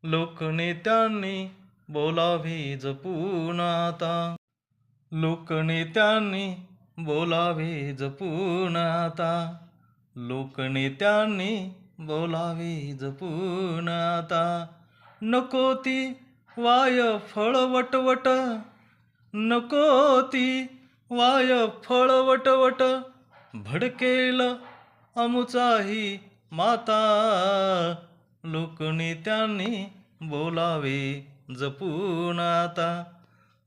लोकनेत्यांनी बोलावे जपून आता. लोकनेत्यांनी बोलावे जपून आता. लोकनेत्यांनी बोलावे जपून आता. नको ती वाय फळ वटवट, नको ती वाय फळ वटवट, भडकेल अमुचाही माता. लोकनेत्यांनी बोलावे जपून आता.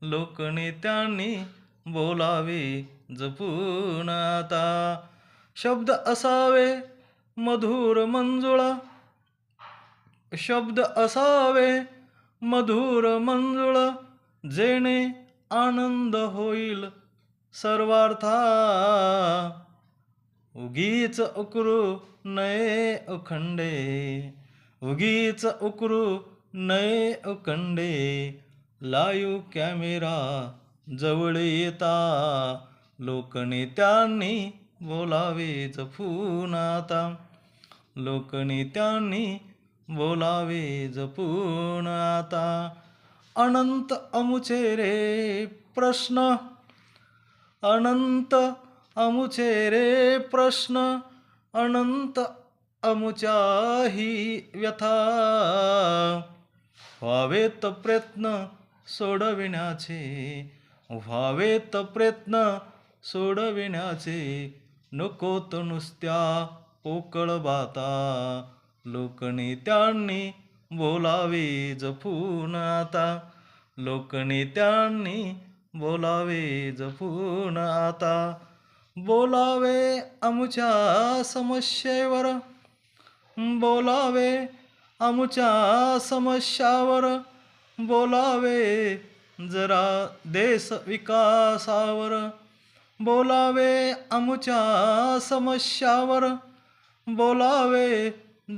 लोकनेत्यांनी बोलावे जपून आता. शब्द असावे मधुर मंजुळा, शब्द असावे मधुर मंजुळ, जेणे आनंद होईल सर्वार्था. उगीच उकरू नये अखंडे, उगीच उकरू नये अखंडे, लाईव्ह कॅमेरा जवळ येता. लोकनेत्यांनी बोलावे जपून आता. लोकनेत्यांनी बोलावे जपून आता. अनंत अमुचे रे प्रश्न, अनंत अमुचे रे प्रश्न, अनंत अमुच्याही व्यथा. व्हावेत प्रयत्न सोडविण्याचे, व्हावेत प्रयत्न सोडविण्याचे, नकोत नुसत्या पोकळ बाता. लोकनेत्यांनी बोलावे जपून आता. लोकनेत्यांनी बोलावे जपून आता. बोलावे अमुच्या समस्येवर, बोलावे अमुच्या समस्यावर, बोलावे जरा देश विकासावर. बोलावे अमुच्या समस्यावर, बोलावे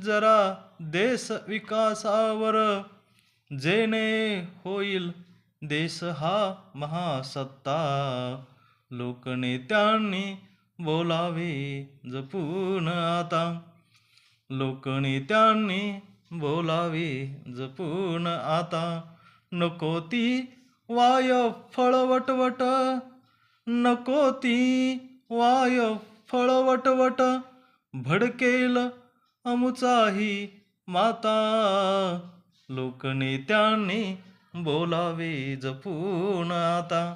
जरा देश विकासावर, जेणे होईल देश हा महासत्ता. लोकनेत्यांनी बोलावे जपून आता. लोकनेत्यांनी बोलावे जपून आता. नको ती वाय फळ वटवट, नको ती वाय फळ वटवट, भडकेल अमुचाही माता. लोकनेत्यांनी बोलावे जपून आता.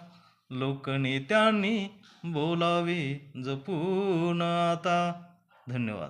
लोकनेत्यांनी बोलावे जपून आता. धन्यवाद.